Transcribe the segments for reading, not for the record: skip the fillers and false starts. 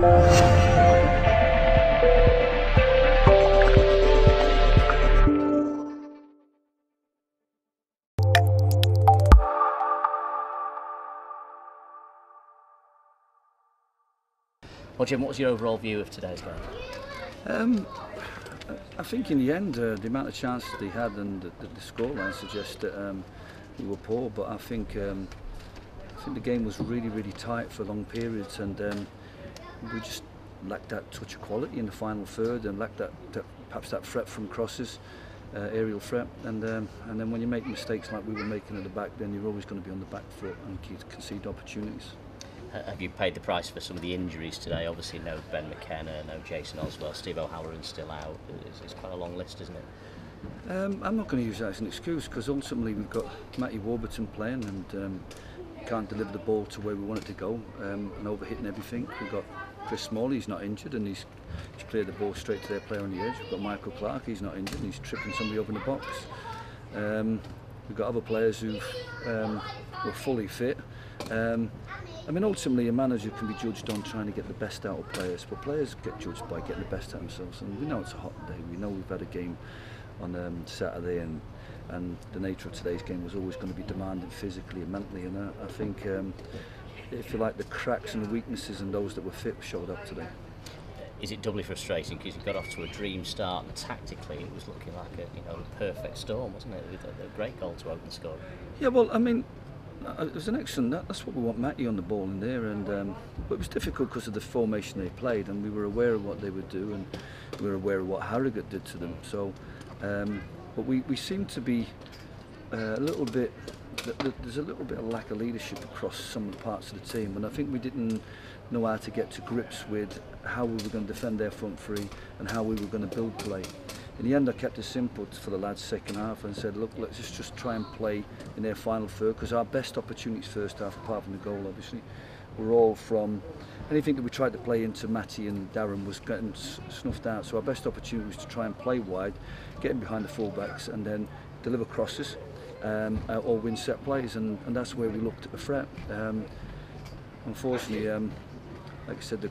Well, Jim, what was your overall view of today's game? I think in the end, the amount of chances they had and the scoreline suggests that we were poor, but I think the game was really tight for long periods, and we just lacked that touch of quality in the final third, and lacked perhaps that threat from crosses, aerial threat, and then when you make mistakes like we were making at the back, then you're always going to be on the back foot and concede opportunities. Have you paid the price for some of the injuries today? Obviously, no Ben McKenna, no Jason Oswell, Steve O'Halloran's still out. It's quite a long list, isn't it? I'm not going to use that as an excuse, because ultimately we've got Matty Warburton playing and can't deliver the ball to where we want it to go, and overhitting everything. We've got Chris Smalley, he's not injured, and he's cleared the ball straight to their player on the edge. We've got Michael Clark, he's not injured, and he's tripping somebody over in the box. We've got other players who were fully fit. I mean, ultimately a manager can be judged on trying to get the best out of players, but players get judged by getting the best out of themselves. And we know it's a hot day, we know we've had a game on Saturday, and the nature of today's game was always going to be demanding physically and mentally, and I think if you like, the cracks and the weaknesses and those that were fit showed up today. Is it doubly frustrating because you got off to a dream start, and tactically it was looking like a perfect storm, wasn't it, with a great goal to open scoring? Yeah, well, I mean, it was an excellent. That's what we want, Matty on the ball in there, and but it was difficult because of the formation they played, and we were aware of what they would do, and we were aware of what Harrogate did to them. So, but we seem to be a little bit. There's a little bit of lack of leadership across some of the parts of the team, and I think we didn't know how to get to grips with how we were going to defend their front three and how we were going to build play. In the end, I kept it simple for the lads' second half and said, look, let's just try and play in their final third, because our best opportunities first half, apart from the goal obviously, were all from anything that we tried to play into Matty and Darren was getting snuffed out. So our best opportunity was to try and play wide, get in behind the fullbacks, and then deliver crosses or win set plays, and that's where we looked at the threat. Unfortunately, like I said, the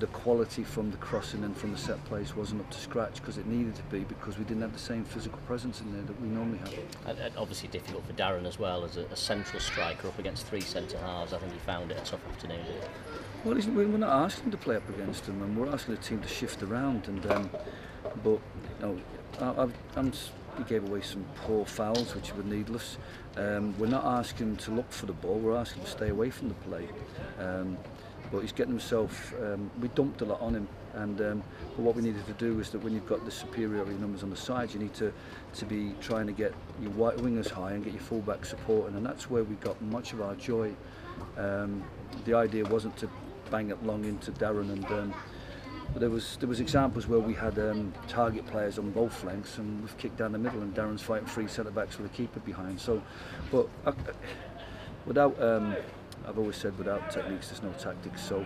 quality from the crossing and from the set plays wasn't up to scratch, because it needed to be, because we didn't have the same physical presence in there that we normally have. And obviously difficult for Darren as well, as a central striker up against three centre halves. I think he found it a tough afternoon. Well, we're not asking him to play up against him, and we're asking the team to shift around. And but he gave away some poor fouls which were needless. We're not asking him to look for the ball, we're asking him to stay away from the play. But he's getting himself, we dumped a lot on him, and but what we needed to do is that when you've got the superiority numbers on the side, you need to be trying to get your white wingers high and get your fullback supporting, and that's where we got much of our joy. The idea wasn't to bang it long into Darren, and but there was examples where we had target players on both flanks, and we've kicked down the middle, and Darren's fighting three centre backs with a keeper behind. So, but without I've always said, without techniques there's no tactics. So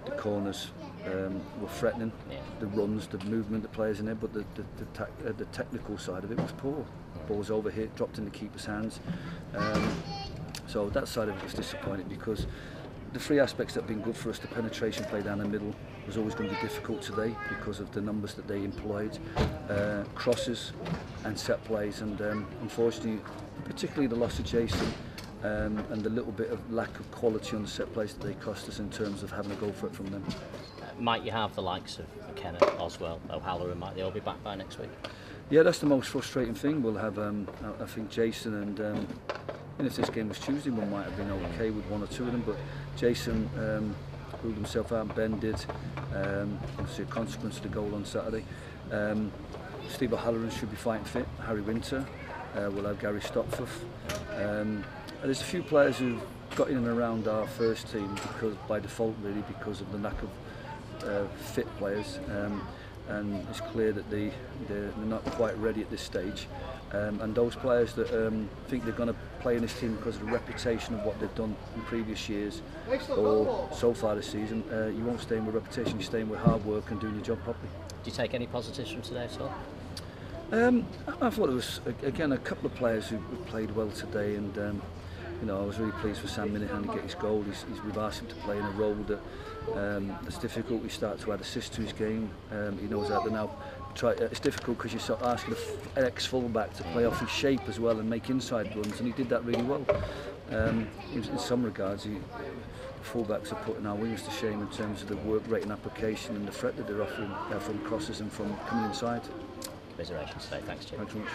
the corners were threatening, the runs, the movement, the players in there, but the technical side of it was poor. Balls overhit, dropped in the keeper's hands. So that side of it was disappointing, because the three aspects that have been good for us, the penetration play down the middle was always going to be difficult today because of the numbers that they employed, crosses and set plays, and unfortunately, particularly the loss of Jason, and the little bit of lack of quality on the set plays that they cost us in terms of having a go for it from them. Might you have the likes of McKenna, Oswell, O'Halloran, might they all be back by next week? Yeah, that's the most frustrating thing. We'll have, I think, Jason and if this game was Tuesday, one might have been okay with one or two of them, but Jason ruled himself out, and Ben did. Obviously a consequence of the goal on Saturday. Steve O'Halloran should be fighting fit. Harry Winter. We'll have Gary Stopforth. There's a few players who've got in and around our first team because, by default really, because of the lack of fit players, and it's clear that they're not quite ready at this stage. And those players that think they're going to play in this team because of the reputation of what they've done in previous years or so far this season, you won't stay in with reputation, you're staying with hard work and doing your job properly. Do you take any positives from today at all? I thought it was, again, a couple of players who played well today, and I was really pleased with Sam Minahan to get his goal. We've asked him to play in a role that It's difficult. We start to add assist to his game. He knows how to now try. It's difficult because you're sort of asking an ex-fullback to play off his shape as well and make inside runs, and he did that really well. In some regards, fullbacks are putting our wings to shame in terms of the work rate and application and the threat that they're offering from crosses and from coming inside. Commiserations today. Thanks, Jim. Thanks very much.